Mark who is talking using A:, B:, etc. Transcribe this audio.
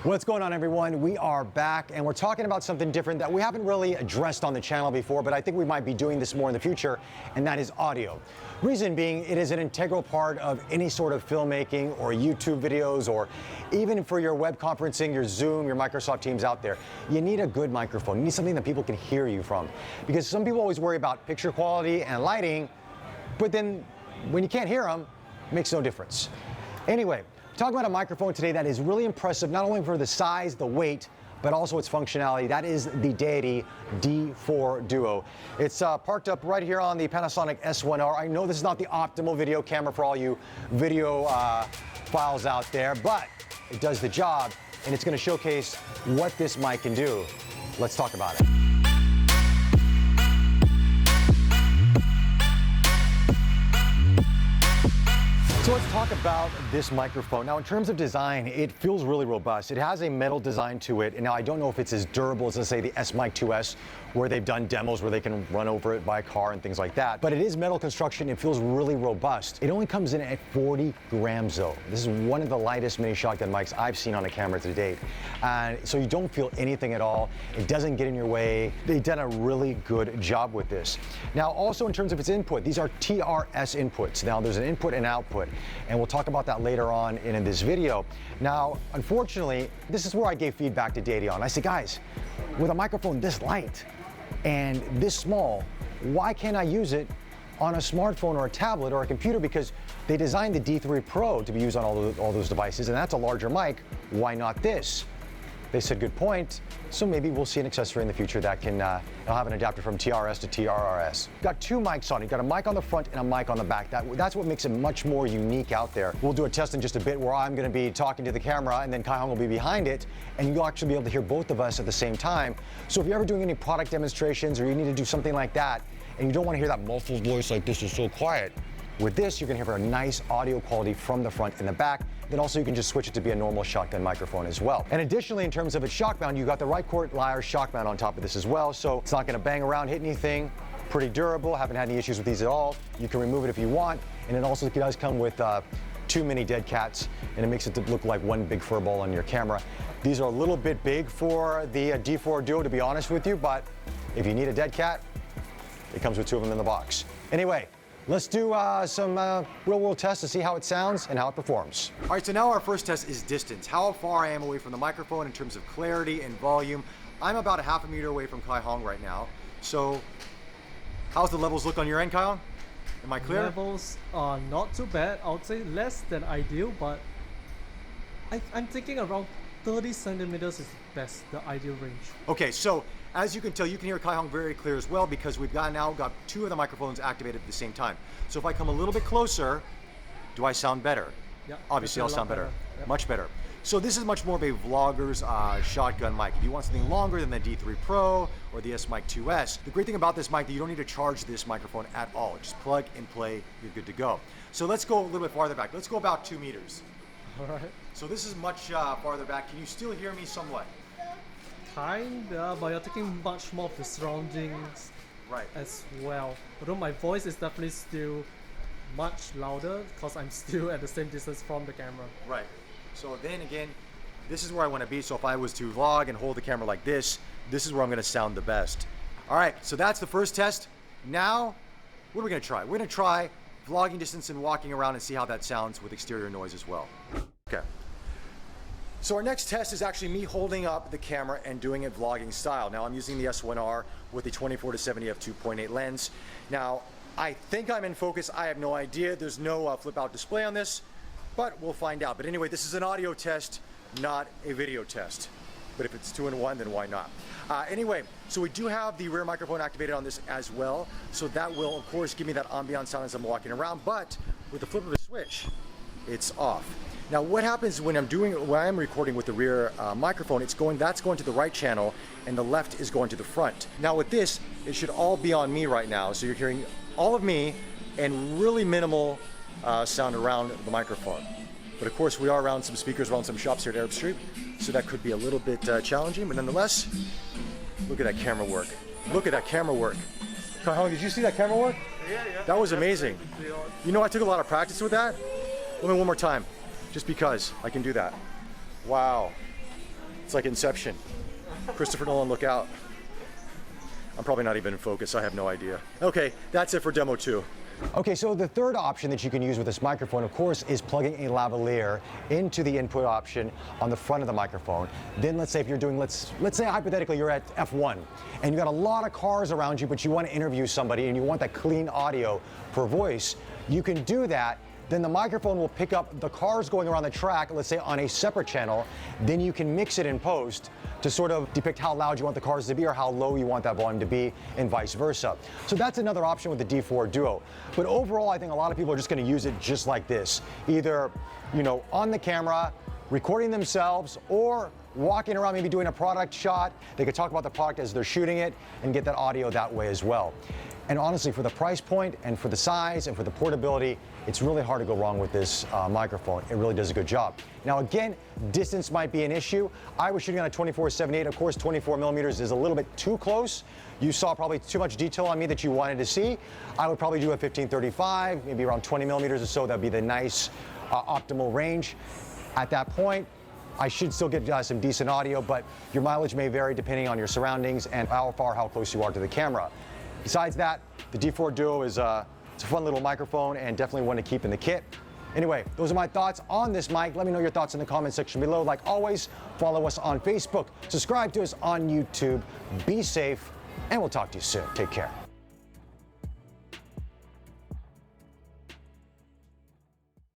A: What's going on, everyone? We are back and we're talking about something different that we haven't really addressed on the channel before, but I think we might be doing this more in the future, and that is audio. Reason being, it is an integral part of any sort of filmmaking or YouTube videos, or even for your web conferencing, your Zoom, your Microsoft Teams out there. You need a good microphone. You need something that people can hear you from. Because some people always worry about picture quality and lighting, but then when you can't hear them, it makes no difference. Anyway, talking about a microphone today that is really impressive, not only for the size, the weight, but also its functionality. That is the Deity D4 Duo. It's parked up right here on the Panasonic S1R. I know this is not the optimal video camera for all you video files out there, but it does the job, and it's going to showcase what this mic can do. Let's talk about it. So let's talk about this microphone. Now, in terms of design, it feels really robust. It has a metal design to it, and now I don't know if it's as durable as, let's say, the S-Mic 2S, where they've done demos where they can run over it by a car and things like that. But it is metal construction. It feels really robust. It only comes in at 40 grams, though. This is one of the lightest mini shotgun mics I've seen on a camera to date. So you don't feel anything at all. It doesn't get in your way. They've done a really good job with this. Now, also in terms of its input, these are TRS inputs. Now, there's an input and output, and we'll talk about that later on in this video. Now, unfortunately, this is where I gave feedback to Deity on. I said, guys, with a microphone this light and this small, why can't I use it on a smartphone or a tablet or a computer? Because they designed the D3 Pro to be used on all those devices, and that's a larger mic. Why not this? They said, good point. So maybe we'll see an accessory in the future that can it'll have an adapter from TRS to TRRS. Got two mics on it. Got a mic on the front and a mic on the back. That's what makes it much more unique out there. We'll do a test in just a bit where I'm going to be talking to the camera, and then Huang will be behind it, and you'll actually be able to hear both of us at the same time. So if you're ever doing any product demonstrations or you need to do something like that, and you don't want to hear that muffled voice like this is so quiet, with this, you're going to hear a nice audio quality from the front and the back. Then also you can just switch it to be a normal shotgun microphone as well. And additionally, in terms of its shock mount, you got the right court lyre shock mount on top of this as well. So it's not going to bang around, hit anything. Pretty durable. Haven't had any issues with these at all. You can remove it if you want. And it also does come with two mini dead cats, and it makes it look like one big fur ball on your camera. These are a little bit big for the D4 Duo, to be honest with you, but if you need a dead cat, it comes with two of them in the box. Anyway, let's do some real-world tests to see how it sounds and how it performs. All right, so now our first test is distance. How far I am away from the microphone in terms of clarity and volume. I'm about a half a meter away from Huang right now. So, how's the levels look on your end, Huang? Am I clear?
B: Levels are not too bad. I would say less than ideal, but I'm thinking around 30 centimeters is the ideal range.
A: Okay, so as you can tell, you can hear Huang very clear as well, because we've now got two of the microphones activated at the same time. So if I come a little bit closer, do I sound better?
B: Yeah,
A: obviously I'll sound better.
B: Yep.
A: Much better. So this is much more of a vlogger's shotgun mic. If you want something longer than the D3 Pro or the S-Mic 2S, the great thing about this mic is you don't need to charge this microphone at all. Just plug and play, you're good to go. So let's go a little bit farther back. Let's go about 2 meters.
B: All right.
A: So this is much farther back. Can you still hear me somewhat?
B: Kinda, but you're taking much more of the surroundings as well. Although my voice is definitely still much louder because I'm still at the same distance from the camera. Right. So then again, this is where I want to be. So if I was to vlog and hold the camera like this is where I'm going to sound the best. All right, so that's the first test. Now, what are we going to try? We're going to try vlogging distance and walking around and see how that sounds with exterior noise as well. Okay. So our next test is actually me holding up the camera and doing it vlogging style. Now I'm using the S1R with a 24-70 f2.8 lens. Now I think I'm in focus. I have no idea. There's no flip out display on this, but we'll find out. But anyway, this is an audio test, not a video test. But if it's 2-in-1, then why not? Anyway, so we do have the rear microphone activated on this as well. So that will, of course, give me that ambient sound as I'm walking around. But with the flip of a switch, it's off. Now, what happens when I'm recording with the rear microphone? That's going to the right channel, and the left is going to the front. Now, with this, it should all be on me right now. So you're hearing all of me and really minimal sound around the microphone. But of course, we are around some speakers, around some shops here at Arab Street, so that could be a little bit challenging. But nonetheless, look at that camera work. Look at that camera work. Huang, did you see that camera work? Yeah.
A: That was amazing. You know, I took a lot of practice with that. Let me one more time. Just because I can do that. Wow. It's like Inception. Christopher Nolan, look out. I'm probably not even in focus, I have no idea. Okay, that's it for demo 2. Okay, so the third option that you can use with this microphone, of course, is plugging a lavalier into the input option on the front of the microphone. Then let's say if you're doing, let's say hypothetically you're at F1 and you got a lot of cars around you, but you want to interview somebody and you want that clean audio for voice, you can do that. Then the microphone will pick up the cars going around the track, let's say on a separate channel. Then you can mix it in post to sort of depict how loud you want the cars to be or how low you want that volume to be and vice versa. So that's another option with the D4 Duo. But overall, I think a lot of people are just going to use it just like this. Either, you know, on the camera, recording themselves, or walking around maybe doing a product shot. They could talk about the product as they're shooting it and get that audio that way as well. And honestly, for the price point and for the size and for the portability, it's really hard to go wrong with this microphone. It really does a good job. Now again, distance might be an issue. I was shooting on a 24-78. Of course, 24 millimeters is a little bit too close. You saw probably too much detail on me that you wanted to see. I would probably do a 15-35, maybe around 20 millimeters or so. That'd be the nice optimal range. At that point, I should still get some decent audio, but your mileage may vary depending on your surroundings and how close you are to the camera. Besides that, the D4 Duo is it's a fun little microphone and definitely one to keep in the kit. Anyway, those are my thoughts on this mic. Let me know your thoughts in the comment section below. Like always, follow us on Facebook, subscribe to us on YouTube, be safe, and we'll talk to you soon. Take care.